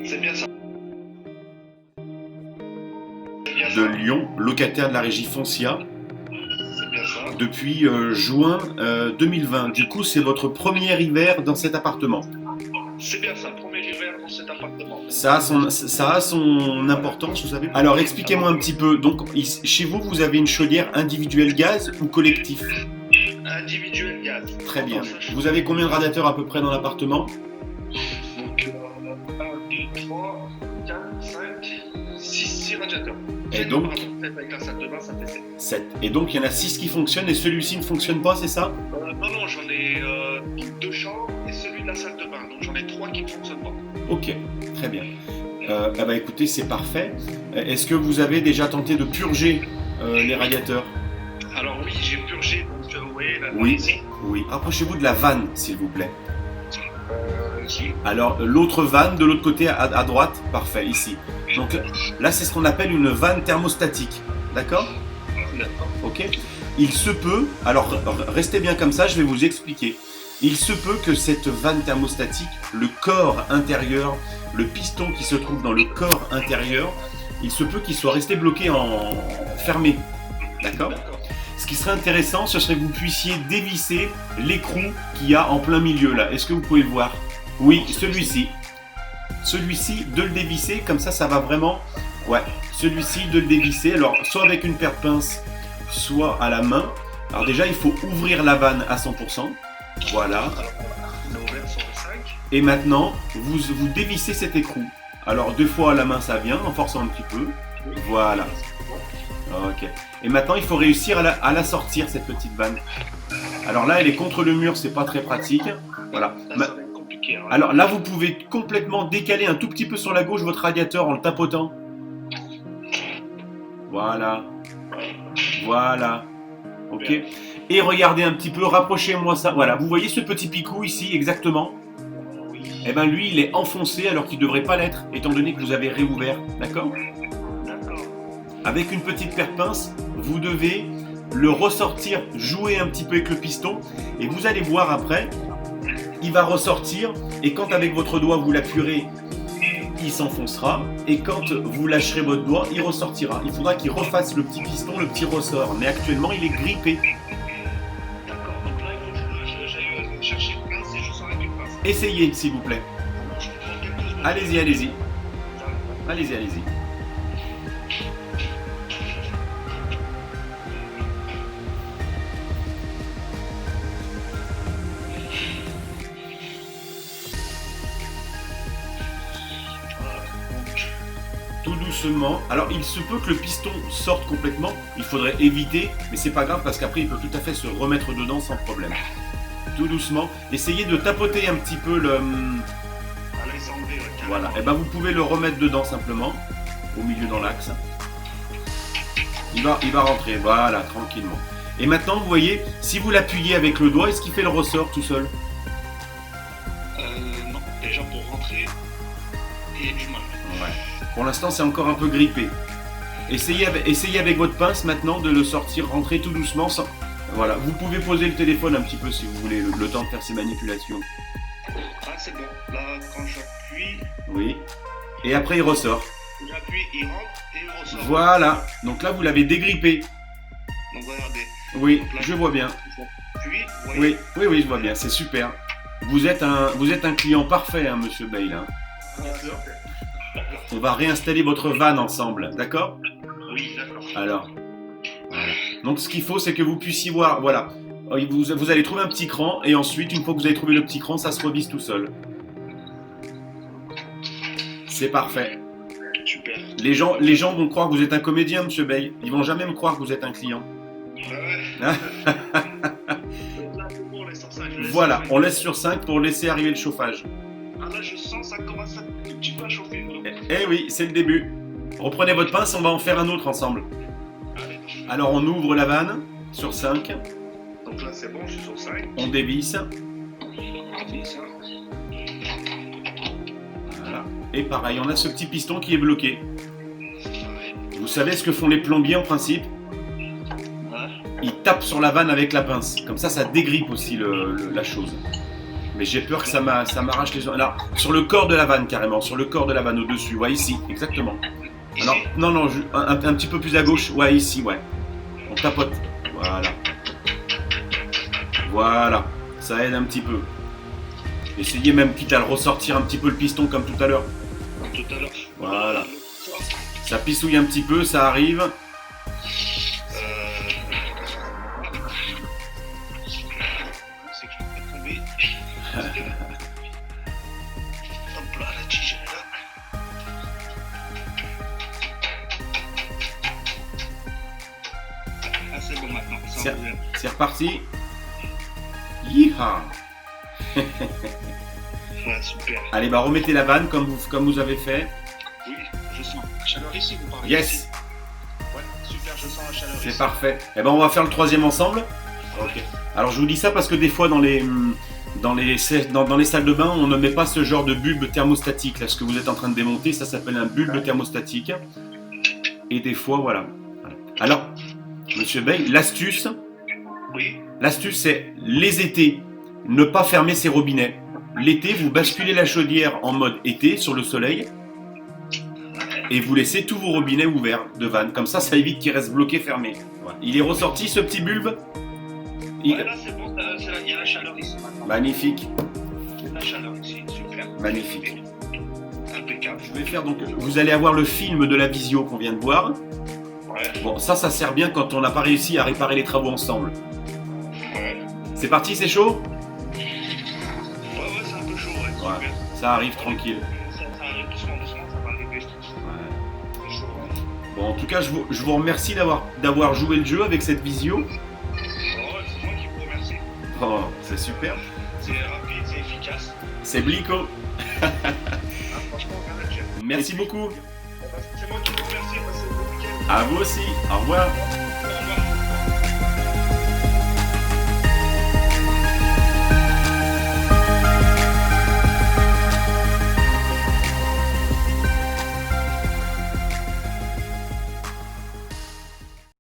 C'est bien ça. de Lyon, locataire de la régie Foncia C'est bien ça. depuis juin 2020. Du coup, c'est votre premier hiver dans cet appartement. C'est bien ça, premier hiver dans cet appartement. Ça a son importance, vous savez. Alors, expliquez-moi un petit peu. Donc, chez vous, vous avez une chaudière individuelle gaz ou collectif? Individuel gaz. Très bien. Attends, ça, Vous avez combien de radiateurs à peu près dans l'appartement? Donc, 1, 2, 3, 4, 5, 6 radiateurs. Et donc, Avec la salle de bain, ça fait 7. 7. Et donc, il y en a 6 qui fonctionnent et celui-ci ne fonctionne pas, c'est ça? Non, j'en ai 2 chambres et celui de la salle de bain. Donc, j'en ai 3 qui ne fonctionnent pas. Ok, très bien. Écoutez, c'est parfait. Est-ce que vous avez déjà tenté de purger les radiateurs? Alors, oui, j'ai purgé. Donc, la Oui. ici. Oui. Rapprochez-vous de la vanne, s'il vous plaît. Ici. Alors, l'autre vanne de l'autre côté à droite, parfait, ici. Donc là, c'est ce qu'on appelle une vanne thermostatique. D'accord? D'accord. Ok. Il se peut, alors restez bien comme ça, je vais vous expliquer. Il se peut que cette vanne thermostatique, le corps intérieur, le piston qui se trouve dans le corps intérieur, il se peut qu'il soit resté bloqué fermé. D'accord? Ce qui serait intéressant, ce serait que vous puissiez dévisser l'écrou qu'il y a en plein milieu là. Est-ce que vous pouvez le voir? Oui, celui-ci. Celui-ci, de le dévisser, comme ça va vraiment... Ouais, celui-ci, de le dévisser. Alors, soit avec une paire de pinces, soit à la main. Alors déjà, il faut ouvrir la vanne à 100%. Voilà. On a ouvert sur le 5. Et maintenant, vous dévissez cet écrou. Alors, 2 fois à la main, ça vient, en forçant un petit peu. Voilà. Ok. Et maintenant, il faut réussir à la sortir, cette petite vanne. Alors là, elle est contre le mur, c'est pas très pratique. Voilà. Là, ça va être compliqué. Hein. Alors là, vous pouvez complètement décaler un tout petit peu sur la gauche votre radiateur en le tapotant. Voilà. Voilà. Ok. Et regardez un petit peu, rapprochez-moi ça. Voilà, vous voyez ce petit picou ici, exactement? Oui. Eh bien lui, il est enfoncé alors qu'il ne devrait pas l'être, étant donné que vous avez réouvert. D'accord? D'accord. Avec une petite paire de pinces, vous devez le ressortir, jouer un petit peu avec le piston, et vous allez voir après, il va ressortir, et quand avec votre doigt vous l'appuierez, il s'enfoncera, et quand vous lâcherez votre doigt, il ressortira. Il faudra qu'il refasse le petit piston, le petit ressort, mais actuellement il est grippé. D'accord. Donc là, j'ai cherché une pince et je sors avec une pince. Essayez, s'il vous plaît. Je prends quelques secondes. Allez-y, allez-y. Allez-y, allez-y. Tout doucement. Alors, il se peut que le piston sorte complètement. Il faudrait éviter, mais c'est pas grave parce qu'après, il peut tout à fait se remettre dedans sans problème. Tout doucement. Essayez de tapoter un petit peu le... Ah, là, il s'est enlevé. Ouais, carrément. Voilà. Et ben, vous pouvez le remettre dedans simplement, au milieu dans l'axe. Il va rentrer. Voilà, tranquillement. Et maintenant, vous voyez, si vous l'appuyez avec le doigt, est-ce qu'il fait le ressort tout seul? Non. Déjà, pour rentrer, il y a du mal. Ouais. Pour l'instant, c'est encore un peu grippé. Essayez avec votre pince maintenant de le sortir, rentrer tout doucement. Voilà, vous pouvez poser le téléphone un petit peu si vous voulez, le temps de faire ces manipulations. Ah, c'est bon. Là, quand j'appuie, Oui. Et après, il ressort. il rentre et il ressort. Voilà. Donc là, vous l'avez dégrippé. Donc, regardez. Oui, Donc là, je vois bien. J'appuie, vous voyez. Oui, je vois bien. C'est super. Vous êtes un client parfait, hein, monsieur Bale. Hein. D'accord. On va réinstaller votre vanne ensemble, d'accord? Oui, d'accord. Alors, voilà. Donc ce qu'il faut, c'est que vous puissiez voir, voilà. Vous allez trouver un petit cran, et ensuite, une fois que vous avez trouvé le petit cran, ça se revisse tout seul. C'est parfait. Super. Les gens vont croire que vous êtes un comédien, monsieur Bale. Ils vont jamais me croire que vous êtes un client. Ouais. Donc là, c'est bon, on laisse sur 5. Voilà, on laisse sur 5 pour laisser arriver le chauffage. Ah, là, je sens ça commence un petit peu à chauffer. Eh oui, c'est le début. Reprenez votre pince, on va en faire un autre ensemble. Allez. Alors on ouvre la vanne sur 5, Donc là, c'est bon, je suis sur 5. on dévisse. On dit ça. Voilà. Et pareil, on a ce petit piston qui est bloqué. Vous savez ce que font les plombiers en principe? Ouais. Ils tapent sur la vanne avec la pince. Comme ça dégrippe aussi la chose. Mais j'ai peur que ça m'arrache les... Là, sur le corps de la vanne carrément, sur le corps de la vanne au-dessus, ouais, ici, exactement. Ici. Alors, non, un petit peu plus à gauche, ouais, ici, ouais. On tapote, voilà. Voilà, ça aide un petit peu. Essayez même, quitte à le ressortir un petit peu le piston comme tout à l'heure. Comme tout à l'heure. Voilà. Ça pissouille un petit peu, ça arrive. C'est que je vais pas tomber. Hop là, la tige est là. Ah, c'est bon maintenant. Ça va bien. C'est reparti. Yeehaw. Ouais, super. Allez, bah remettez la vanne comme vous avez fait. Oui, je sens la chaleur ici, vous parlez. Yes. Ici. Ouais, super, je sens la chaleur C'est ici. parfait. Eh ben on va faire le troisième ensemble. Ok. Alors je vous dis ça parce que des fois dans les salles de bain, on ne met pas ce genre de bulbe thermostatique. Là, ce que vous êtes en train de démonter, ça s'appelle un bulbe thermostatique. Et des fois, voilà. Alors, Monsieur Bey, l'astuce, Oui. c'est les étés, ne pas fermer ses robinets. L'été, vous basculez la chaudière en mode été sur le soleil et vous laissez tous vos robinets ouverts de vanne. Comme ça évite qu'il reste bloqué, fermé. Voilà. Il est ressorti ce petit bulbe. Ouais, là, c'est bon, il y a la chaleur ici maintenant. Magnifique, La chaleur ici, super. magnifique. Impeccable. Je vais faire donc, vous allez avoir le film de la visio qu'on vient de voir. Ouais. Bon, ça sert bien quand on n'a pas réussi à réparer les travaux ensemble. Ouais. C'est parti, c'est chaud? Ouais, c'est un peu chaud, ouais. Ouais, Super. ça arrive tranquille. Ça arrive doucement, ça va arriver. Ouais. C'est chaud, hein. Bon, en tout cas, je vous remercie d'avoir joué le jeu avec cette visio. Ouais, c'est moi qui vous remercie. Oh, c'est super. C'est rapide, c'est efficace. C'est Blico. Ah, franchement, regardez, j'aime. Merci beaucoup. C'est moi qui vous remercie, passez un bon week-end. À vous aussi. Au revoir.